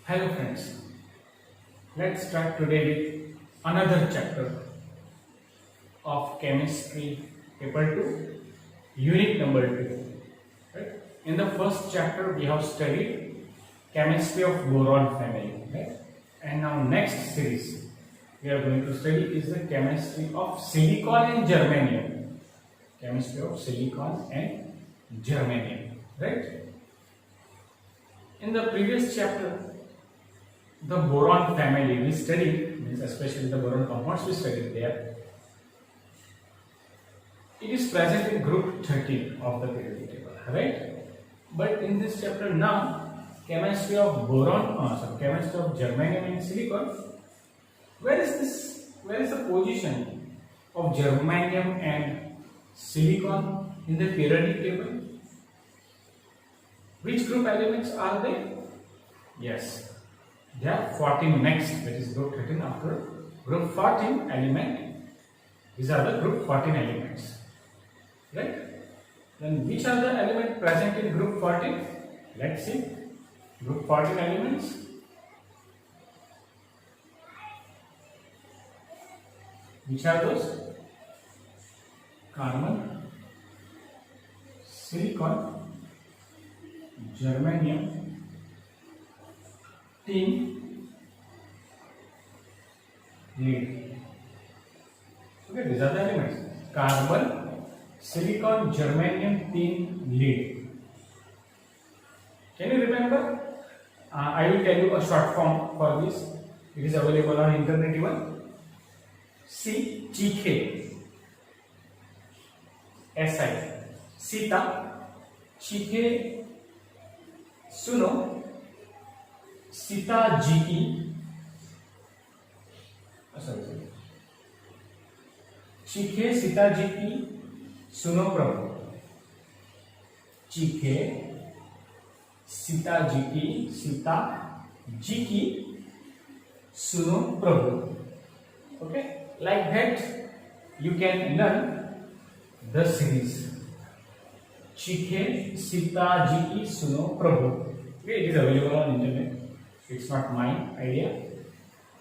Hello friends, let's start today with another chapter of chemistry paper 2, unit number 2. Right? In the first chapter we have studied chemistry of boron family, right? And now next series we are going to study is the chemistry of silicon and germanium. Chemistry of silicon and germanium, right? In the previous chapter the boron family we studied, means especially the boron compounds we studied there. It is present in group 13 of the periodic table, right? But in this chapter now, chemistry of chemistry of germanium and silicon. Where is this? Where is the position of germanium and silicon in the periodic table? Which group elements are they? Yes. There are 14 next, that is group 13 after group 14 element. These are the group 14 elements, right? Then which are the elements present in group 14? Let's see. Group 14 elements. Which are those? Carbon, silicon, germanium, tin, lead. Okay, these are the elements: carbon, silicon, germanium, tin, lead. Can you remember? I will tell you a short form for this. It is available on internet even. C, Chikhe, Si, Sita, Chikhe, Suno, Sita Jiki, Chikhe Sita Jiki, Suno Prabhu. Chikhe Sita Jiki, Suno Prabhu. Okay, like that you can learn the series. Chikhe Sita Jiki, Suno Prabhu. Okay, it is available on internet. It's not my idea.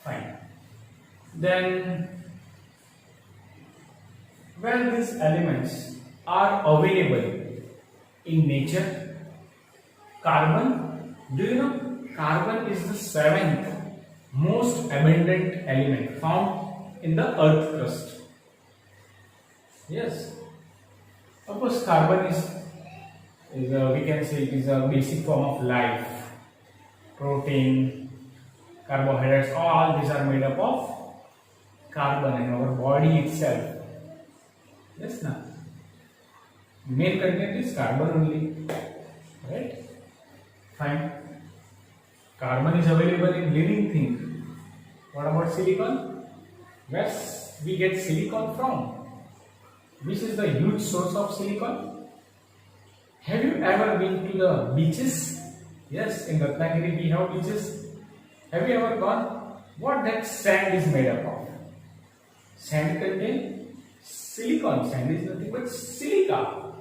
Fine. Then, where these elements are available in nature, carbon. Do you know carbon is the 7th most abundant element found in the earth crust? Yes. Of course, carbon is we can say it is a basic form of life. Protein, carbohydrates, all these are made up of carbon in our body itself. Yes, now main content is carbon only, right? Fine. Carbon is available in living thing. What about silicon? Where we get silicon from? Which is the huge source of silicon? Have you ever been to the beaches? Yes, in Ratnagiri we have beaches. Have you ever gone? What that sand is made up of? Sand contains silicon. Sand is nothing but silica.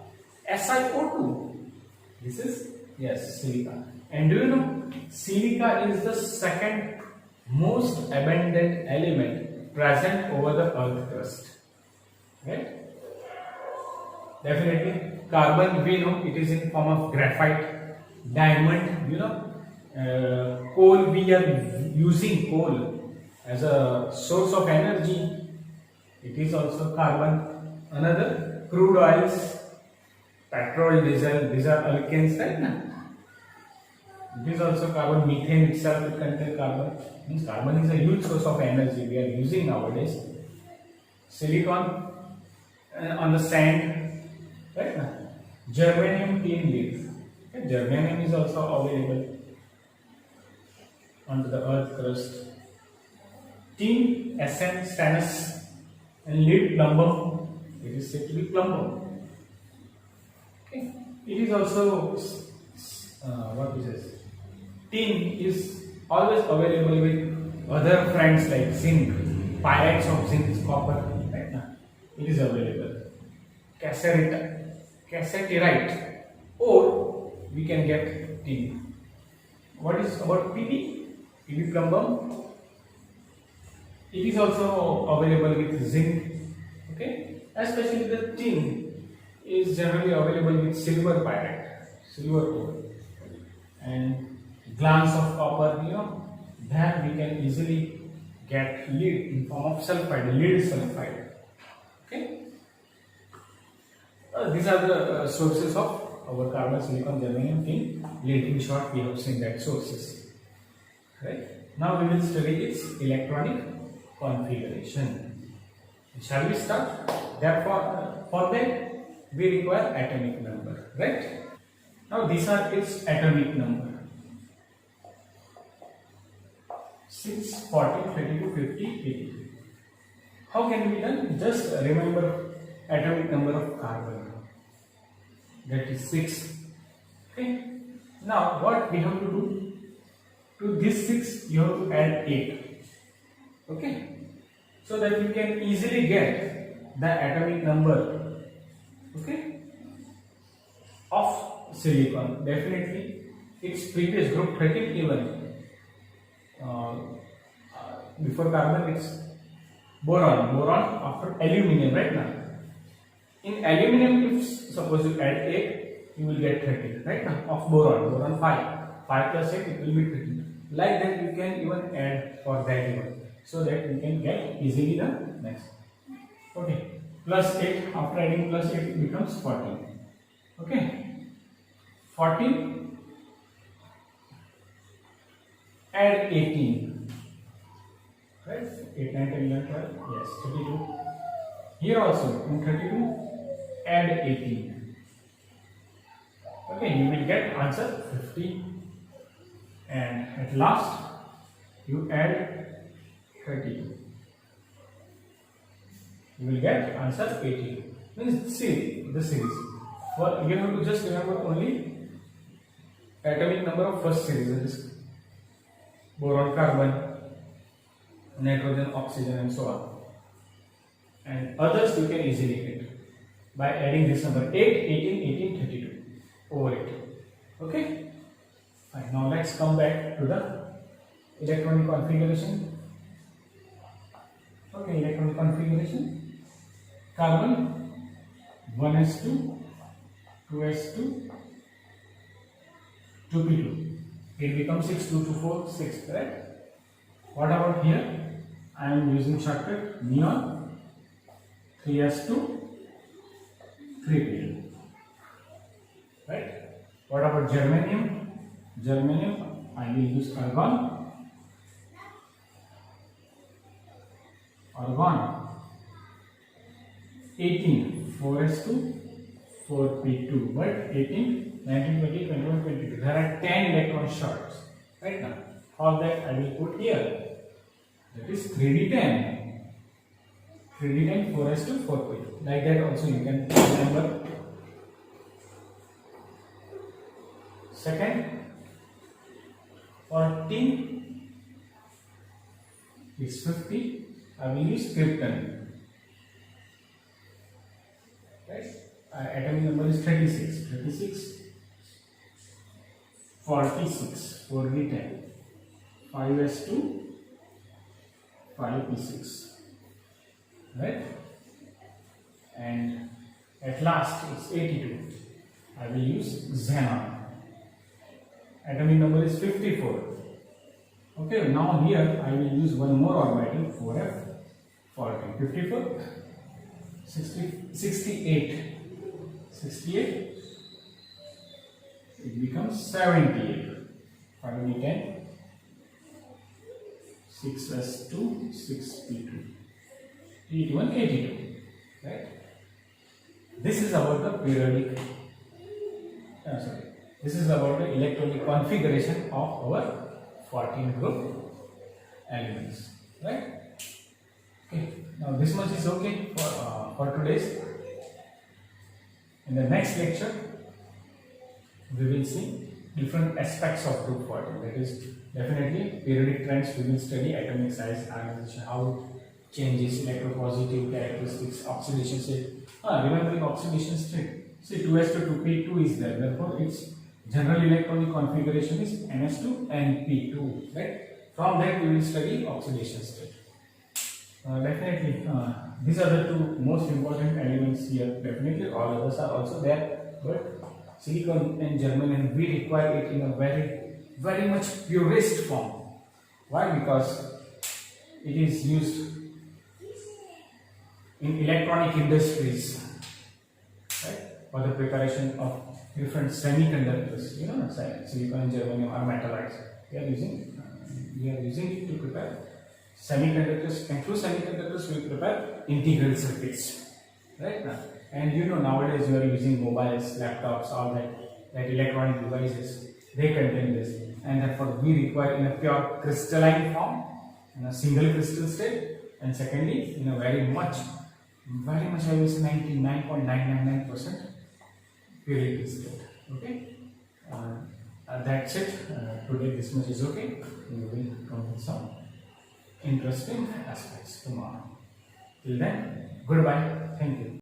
SiO2. This is, yes, silica. And do you know, silica is the 2nd most abundant element present over the earth crust. Right? Definitely. Carbon, we know it is in form of graphite. Diamond, you know, coal, we are using coal as a source of energy. It is also carbon. Another, crude oils, petrol, diesel, these are alkanes, right? Na? It is also carbon. Methane itself it contains carbon. Means carbon is a huge source of energy we are using nowadays. Silicon on the sand, right? Na? Germanium, tin, lead. Okay, germanium is also available onto the earth crust. Tin, Sn, stannous, and lead, plumbum. It is said to be plumbum. Okay. It is also what is this? Tin is always available with other friends like zinc, pyrites of zinc, copper. Right now, it is available. Cassiterite, or we can get tin. What is about Pb? Ibiplumbum. It is also available with zinc. Okay, especially the tin is generally available with silver pyrite, silver ore, and glance of copper. There we can easily get lead in form of sulfide, lead sulfide. Okay, these are the sources of our carbon, silicon, germanium, tin, lead. In short, we have seen that sources. Right. Now we will study its electronic configuration. Shall we start? Therefore, for that we require atomic number. Right. Now these are its atomic number: 6, 40, 32, 50, 82. How can be done? Just remember atomic number of carbon. That is 6. Okay. Now what we have to do? To this 6 you have to add 8. Okay. So that you can easily get the atomic number, okay, of silicon. Definitely its previous group 13 even. Before carbon it's boron after aluminium, right? Now in aluminium, if suppose you add 8, you will get 13, right? Now of boron 5 plus 8, it will be 13. Like that you can even add for that even, so that you can get easily the next. Okay, plus 8, after adding plus 8 it becomes 14. Okay, 14, add 18, right? 8, 9, 10, 11, 12, yes, 32. Here also in 32 add 18. Okay, you will get answer 50. And at last you add 32. You will get answer 80. Means see the series. For you have to just remember only atomic number of first series, that is boron, carbon, nitrogen, oxygen, and so on. And others you can easily get by adding this number 8, 18, 18, 32 over it. Okay. Fine. Now let's come back to the electronic configuration. Okay, electronic configuration. Carbon 1s2, 2s2, 2p2. It becomes 6, 2, 2, 4, 6, correct? What about here? I am using shortcut neon 3s2, 3p2. Right? What about germanium? Germanium, I will use argon. Argon 18, 4s2, 4p2. But 18, 19, 20, 21, 22. There are 10 electron shots. Right now, all that I will put here. That is 3d10. 3d10, 4s2, 4p2. Like that also you can remember. Second, 14 is 50. I will use krypton. Right? Atomic number is 36. 36, 46, 4d10, 5s2, 5p6. Right? And at last it's 82. I will use xenon. Atomic number is 54. Okay, now here I will use one more orbital, 4f14. 54, 68. 68. It becomes 78. 5d10, 6s2, 6p2. 81, 82. Right? This is about the periodic. This is about the electronic configuration of our 14 group elements. Right? Okay. Now this much is okay for today's. In the next lecture, we will see different aspects of group 14. That is definitely periodic trends. We will study atomic size, ionization, how it changes, electropositive characteristics, oxidation state. Remembering oxidation state. See, 2s to 2p2 is there. Therefore, its general electronic configuration is ns2 and p2. Right? From that we will study oxidation state. Definitely, these are the two most important elements here. Definitely, all others are also there, but silicon and germanium we require it in a very much purest form. Why? Because it is used in electronic industries, right, for the preparation of different semiconductors. You know, silicon and germanium are metallites. We are using it to prepare semiconductors, and through semiconductors we prepare integral circuits, right? And you know, nowadays you are using mobiles, laptops, all that electronic devices, they contain this, and therefore we require in a pure crystalline form, in a single crystal state, and secondly in a very much I will say 99.999% purity state. Okay, that's it. Today this much is okay. We will come with some interesting aspects tomorrow. Till then, goodbye. Thank you.